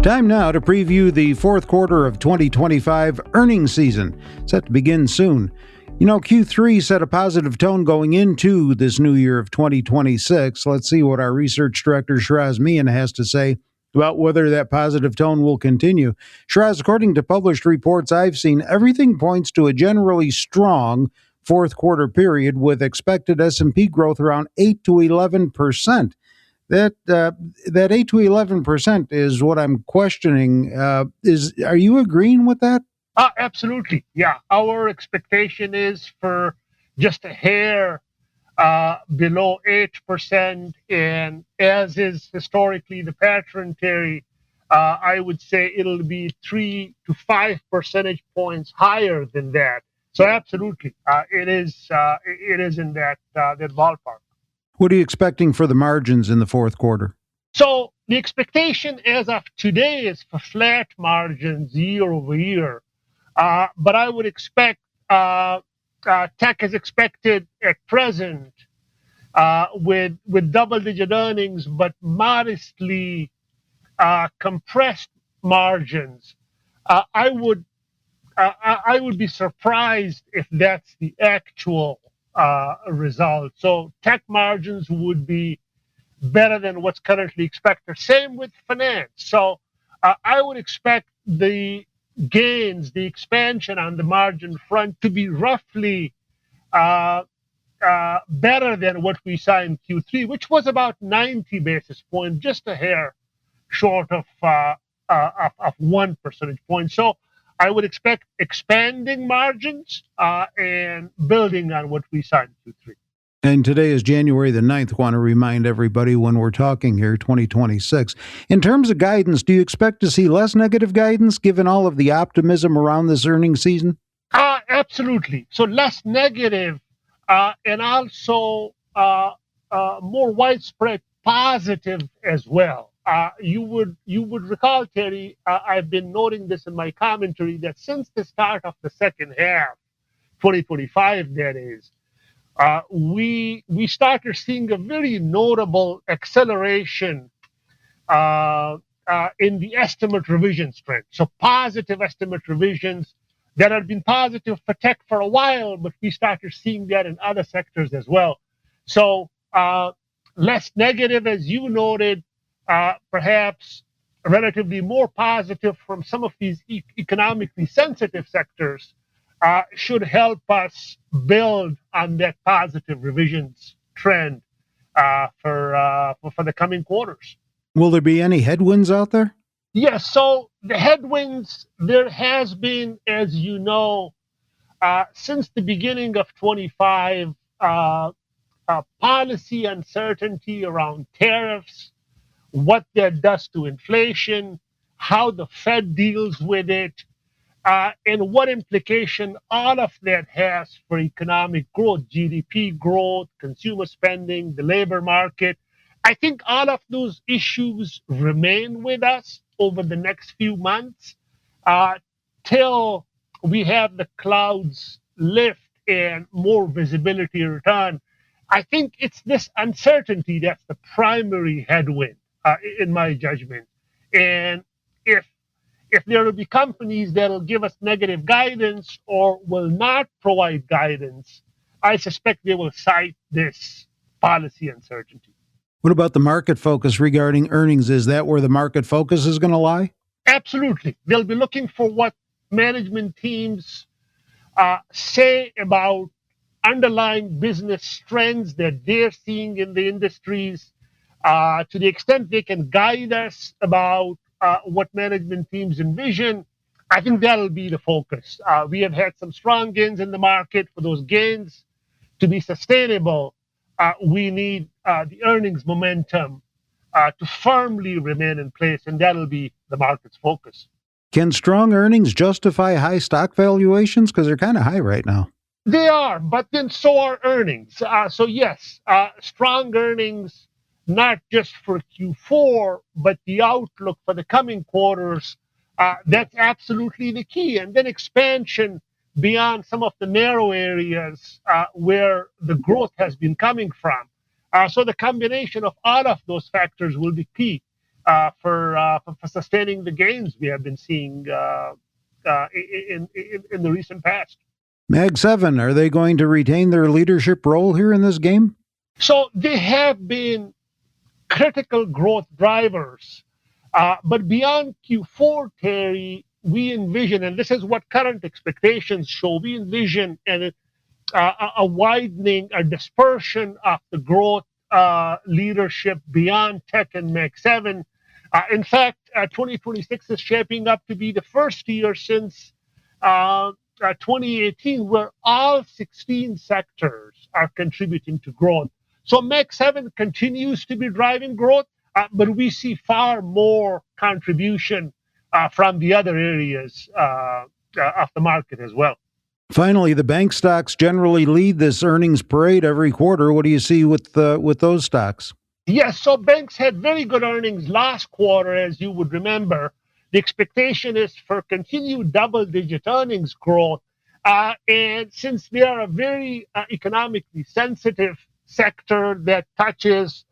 Time now to preview the fourth quarter of 2025 earnings season, set to begin soon. You know, Q3 set a positive tone going into this new year of 2026. Let's see what our research director, Shiraz Mian, has to say about whether that positive tone will continue. Shiraz, according to published reports I've seen, everything points to a generally strong fourth quarter period with expected S&P growth around 8 to 11%. That 8 to 11% is what I'm questioning. Are you agreeing with that? Absolutely. Yeah. Our expectation is for just a hair below 8%. And as is historically the pattern, Terry, I would say it'll be 3 to 5 percentage points higher than that. So absolutely, it is in that ballpark. What are you expecting for the margins in the fourth quarter? So the expectation as of today is for flat margins year over year. But I would expect tech is expected at present with double-digit earnings, but modestly compressed margins. I would be surprised if that's the actual result. So tech margins would be better than what's currently expected. Same with finance. So I would expect the gains, the expansion on the margin front to be roughly better than what we saw in Q3, which was about 90 basis points, just a hair short of 1 percentage point. So I would expect expanding margins and building on what we saw in Q3. And today is January the 9th. Want to remind everybody when we're talking here, 2026. In terms of guidance, do you expect to see less negative guidance given all of the optimism around this earnings season? Absolutely. So less negative and also more widespread positive as well. You would recall, Terry, I've been noting this in my commentary that since the start of the second half, 2025, that is, we started seeing a very notable acceleration in the estimate revisions trend. So positive estimate revisions that had been positive for tech for a while, but we started seeing that in other sectors as well. So less negative, as you noted, perhaps relatively more positive from some of these economically sensitive sectors should help us build on that positive revisions trend for the coming quarters. Will there be any headwinds out there? Yes. So the headwinds, there has been, as you know, since the beginning of 25, policy uncertainty around tariffs, what that does to inflation, how the Fed deals with it, and what implication all of that has for economic growth, GDP growth, consumer spending, the labor market. I think all of those issues remain with us over the next few months till we have the clouds lift and more visibility return. I think it's this uncertainty that's the primary headwind, in my judgment. And if there will be companies that will give us negative guidance or will not provide guidance, I suspect they will cite this policy uncertainty. What about the market focus regarding earnings? Is that where the market focus is going to lie? Absolutely. They'll be looking for what management teams say about underlying business trends that they're seeing in the industries. To the extent they can guide us about what management teams envision, I think that'll be the focus. We have had some strong gains in the market. For those gains to be sustainable, we need the earnings momentum to firmly remain in place, and that'll be the market's focus. Can strong earnings justify high stock valuations? Because they're kind of high right now. They are, but then so are earnings. So yes, strong earnings, not just for Q4, but the outlook for the coming quarters, that's absolutely the key. And then expansion beyond some of the narrow areas where the growth has been coming from. So the combination of all of those factors will be key. for sustaining the gains we have been seeing in the recent past. Mag 7, are they going to retain their leadership role here in this game? So they have been critical growth drivers. But beyond Q4, Terry, we envision, and this is what current expectations show, we envision a widening, a dispersion of the growth leadership beyond tech and Mag 7. In fact, 2026 is shaping up to be the first year since 2018 where all 16 sectors are contributing to growth. So Mag 7 continues to be driving growth, but we see far more contribution from the other areas of the market as well. Finally, the bank stocks generally lead this earnings parade every quarter. What do you see with those stocks? Yes, so banks had very good earnings last quarter, as you would remember. The expectation is for continued double-digit earnings growth. And since they are a very economically sensitive sector that touches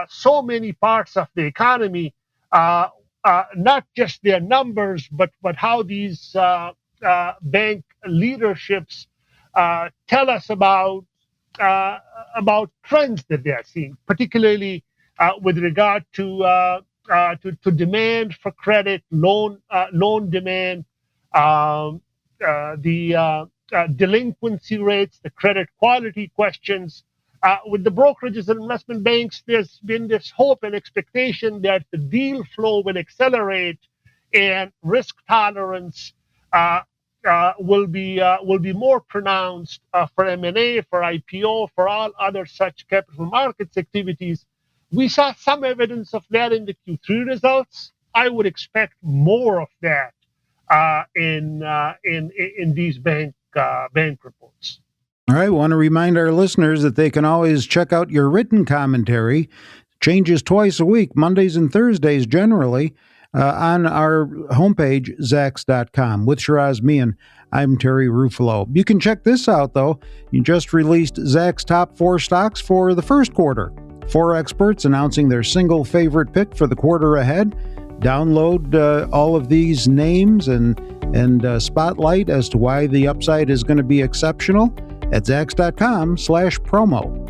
so many parts of the economy, not just their numbers, but how these bank leaderships tell us about trends that they are seeing, particularly with regard to demand for credit, loan demand, the delinquency rates, the credit quality questions. With the brokerages and investment banks, there's been this hope and expectation that the deal flow will accelerate and risk tolerance will be more pronounced for M&A, for IPO, for all other such capital markets activities. We saw some evidence of that in the Q3 results. I would expect more of that in these bank reports. All right, I want to remind our listeners that they can always check out your written commentary. Changes twice a week, Mondays and Thursdays generally, on our homepage, Zacks.com. With Shiraz Mian, I'm Terry Ruffalo. You can check this out, though. You just released Zacks' top 4 stocks for the first quarter. 4 experts announcing their single favorite pick for the quarter ahead. Download all of these names and spotlight as to why the upside is going to be exceptional at Zacks.com/promo.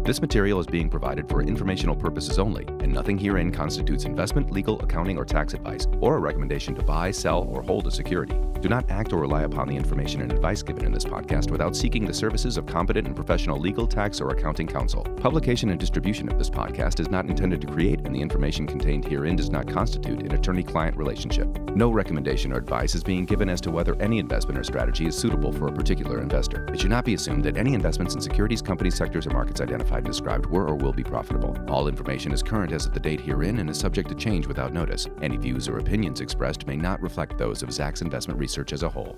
This material is being provided for informational purposes only, and nothing herein constitutes investment, legal, accounting, or tax advice, or a recommendation to buy, sell, or hold a security. Do not act or rely upon the information and advice given in this podcast without seeking the services of competent and professional legal, tax, or accounting counsel. Publication and distribution of this podcast is not intended to create, and the information contained herein does not constitute an attorney-client relationship. No recommendation or advice is being given as to whether any investment or strategy is suitable for a particular investor. It should not be assumed that any investments in securities, companies, sectors, or markets identified and described were or will be profitable. All information is current as of the date herein and is subject to change without notice. Any views or opinions expressed may not reflect those of Zacks Investment Research as a whole.